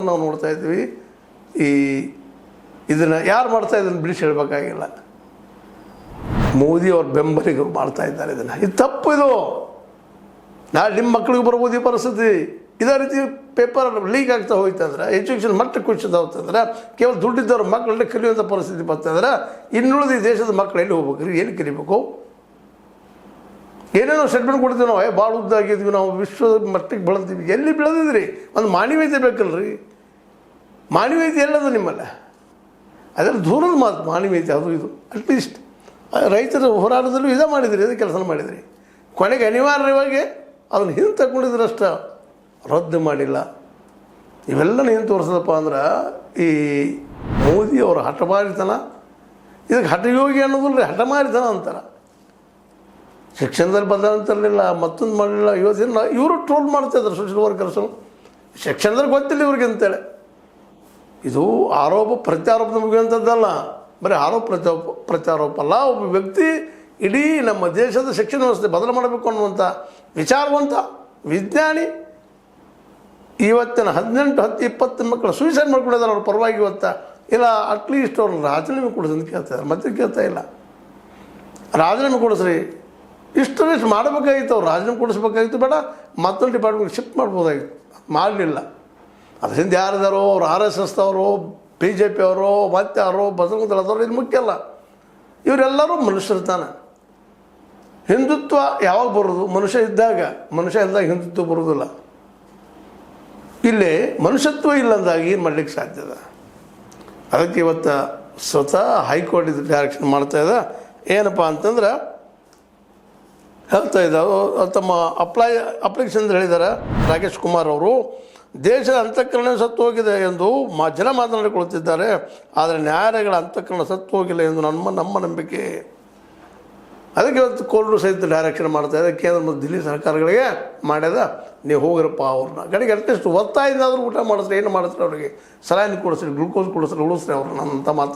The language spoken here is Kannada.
ನಾವು ನೋಡ್ತಾ ಇದ್ವಿ. ಇದನ್ನು ಯಾರು ಮಾಡ್ತಾ ಇದನ್ನು ಬಿಡಿಸಿ ಹೇಳಬೇಕಾಗಿಲ್ಲ. ಮೋದಿ ಅವ್ರ ಬೆಂಬಲಿಗರು ಮಾಡ್ತಾ ಇದ್ದಾರೆ ಇದನ್ನು. ಇದು ತಪ್ಪು. ಇದು ನಾಳೆ ನಿಮ್ಮ ಮಕ್ಕಳಿಗೆ ಬರ್ಬೋದು ಈ ಪರಿಸ್ಥಿತಿ. ಇದೇ ರೀತಿ ಪೇಪರ್ ಲೀಕ್ ಆಗ್ತಾ ಹೋಯ್ತಂದ್ರೆ, ಎಜುಕೇಷನ್ ಮಟ್ಟ ಕುಸಿತ ಹೋಗ್ತಂದ್ರೆ, ಕೇವಲ ದುಡ್ಡಿದ್ದವ್ರ ಮಕ್ಕಳನ್ನ ಕಲಿಯುವಂಥ ಪರಿಸ್ಥಿತಿ ಬರ್ತಂದ್ರೆ ಇನ್ನುಳಿದ ಈ ದೇಶದ ಮಕ್ಕಳು ಎಲ್ಲಿ ಹೋಗ್ಬೇಕ್ರಿ? ಏನು ಕಲಿಬೇಕು? ಏನೇನೋ ಸ್ಟೇಟ್ಮೆಂಟ್ ಕೊಡ್ತೀವಿ ನಾವು, ಭಾಳ ಉದ್ದಾಗಿದ್ವಿ, ನಾವು ವಿಶ್ವದ ಮಟ್ಟಿಗೆ ಬೆಳೆದಿದ್ವಿ. ಎಲ್ಲಿ ಬೆಳೆದಿದ್ರಿ? ಒಂದು ಮಾನವೀಯತೆ ಬೇಕಲ್ರಿ. ಮಾನವೀಯತೆ ಎಲ್ಲದು ನಿಮ್ಮಲ್ಲ? ಅದೆಲ್ಲ ದೂರದ ಮಾತು ಮಾನವೀಯತೆ. ಅದು ಇದು ಅಟ್ಲೀಸ್ಟ್ ರೈತರ ಹೋರಾಟದಲ್ಲೂ ಇದೇ ಮಾಡಿದ್ರಿ, ಇದೇ ಕೆಲಸ ಮಾಡಿದ್ರಿ. ಕೊನೆಗೆ ಅನಿವಾರ್ಯವಾಗಿ ಅದನ್ನು ಹಿಂದೆ ತಗೊಂಡಿದ್ರಷ್ಟ ರದ್ದು ಮಾಡಿಲ್ಲ. ಇವೆಲ್ಲ ಏನು ತೋರಿಸೋದಪ್ಪ ಅಂದ್ರೆ ಈ ಮೋದಿಯವರ ಹಠಮಾರಿತನ. ಇದಕ್ಕೆ ಹಠಯೋಗಿ ಅನ್ನೋದಿಲ್ಲ, ಹಠಮಾರಿತನ ಅಂತಾರೆ. ಶಿಕ್ಷಣದಲ್ಲಿ ಬದಲಾವಣೆ ಮತ್ತೊಂದು ಮಾಡಲಿಲ್ಲ. ಇವತ್ತಿನ ಇವರು ಟ್ರೋಲ್ ಮಾಡ್ತಾಯಿದ್ರು ಸೋಷಿಯಲ್ ವರ್ಕರ್ಸು. ಶಿಕ್ಷಣದಲ್ಲಿ ಗೊತ್ತಿಲ್ಲ ಇವ್ರಿಗೆ ಅಂತೇಳಿ. ಇದು ಆರೋಪ ಪ್ರತ್ಯಾರೋಪದ ಮುಗಿಯುವಂಥದ್ದಲ್ಲ, ಬರೀ ಆರೋಪ ಪ್ರತ್ಯಾರೋಪ ಅಲ್ಲ. ಒಬ್ಬ ವ್ಯಕ್ತಿ ಇಡೀ ನಮ್ಮ ದೇಶದ ಶಿಕ್ಷಣ ವ್ಯವಸ್ಥೆ ಬದಲು ಮಾಡಬೇಕು ಅನ್ನುವಂಥ ವಿಚಾರವಂತ ವಿಜ್ಞಾನಿ ಇವತ್ತಿನ 18, 10, 20 ಮಕ್ಕಳು ಸೂಸೈಡ್ ಮಾಡ್ಕೊಂಡಿದ್ದಾರೆ. ಅವ್ರ ಪರವಾಗಿ ಇವತ್ತು ಇಲ್ಲ ಅಟ್ಲೀಸ್ಟ್ ಅವ್ರು ರಾಜೀನಾಮೆ ಕೊಡಿಸಂತ ಕೇಳ್ತಾರೆ. ಮತ್ತೆ ಕೇಳ್ತಾ ಇಲ್ಲ. ರಾಜೀನಾಮೆ ಕೊಡಿಸ್ರಿ. ಇಷ್ಟು ಮಾಡಬೇಕಾಗಿತ್ತು. ಅವ್ರು ರಾಜೀನಾಮೆ ಕೊಡಿಸ್ಬೇಕಾಗಿತ್ತು. ಬೇಡ ಮತ್ತೊಂದು ಡಿಪಾರ್ಟ್ಮೆಂಟ್ ಶಿಫ್ಟ್ ಮಾಡ್ಬೋದಾಗಿತ್ತು. ಮಾಡಲಿಲ್ಲ. ಅದರಿಂದ ಯಾರಿದಾರೋ ಅವ್ರು RSS ಅವರು, BJP ಅವರು, ಮತ್ತೆ ಯಾರೋ ಬಜರಂಗ ದಳದವರು, ಇದು ಮುಖ್ಯ ಅಲ್ಲ. ಇವರೆಲ್ಲರೂ ಮನುಷ್ಯರು ತಾನೆ. ಹಿಂದುತ್ವ ಯಾವಾಗ ಬರೋದು? ಮನುಷ್ಯ ಇದ್ದಾಗ. ಮನುಷ್ಯ ಇದ್ದಾಗ ಹಿಂದುತ್ವ ಬರೋದಿಲ್ಲ. ಇಲ್ಲಿ ಮನುಷ್ಯತ್ವ ಇಲ್ಲಂದಾಗ ಏನು ಮಾಡಲಿಕ್ಕೆ ಸಾಧ್ಯದ? ಅದಕ್ಕೆ ಇವತ್ತು ಸ್ವತಃ ಹೈಕೋರ್ಟ್ ಇದು ಡೈರೆಕ್ಷನ್ ಮಾಡ್ತಾಯಿದೆ. ಏನಪ್ಪ ಅಂತಂದ್ರೆ ಹೇಳ್ತಾ ಇದ್ದಾವೆ ತಮ್ಮ ಅಪ್ಲಿಕೇಶನ್ ಹೇಳಿದ್ದಾರೆ ರಾಕೇಶ್ ಕುಮಾರ್ ಅವರು. ದೇಶದ ಅಂತಃಕರಣ ಸತ್ತು ಹೋಗಿದೆ ಎಂದು ಜನ ಮಾತನಾಡಿಕೊಳ್ಳುತ್ತಿದ್ದಾರೆ. ಆದರೆ ನ್ಯಾಯಾಲಯಗಳ ಅಂತಃಕರಣ ಸತ್ತು ಹೋಗಿಲ್ಲ ಎಂದು ನಮ್ಮ ನಂಬಿಕೆ. ಅದಕ್ಕೆ ಇವತ್ತು ಕೋರ್ಟು ಸಹಿತ ಡೈರೆಕ್ಷನ್ ಮಾಡ್ತಾಯಿದೆ. ಕೇಂದ್ರ ಮತ್ತು ದಿಲ್ಲಿ ಸರ್ಕಾರಗಳಿಗೆ ಮಾಡ್ಯದ, ನೀವು ಹೋಗಿರಪ್ಪ ಅವ್ರನ್ನ ಕಡೆಗೆ ಅಟ್ಲೀಸ್ಟ್ ಒತ್ತಾಯಿಂದಾದರೂ ಊಟ ಮಾಡಿಸ್ರಿ. ಏನು ಮಾಡಿಸ್ರಿ? ಅವರಿಗೆ ಸಲಾಯಿನ್ ಕೊಡಿಸ್ರಿ, ಗ್ಲೂಕೋಸ್ ಕೊಡಿಸ್ರಿ, ಉಳಿಸ್ರಿ ಅವ್ರನ್ನ ಅಂತ ಮಾತು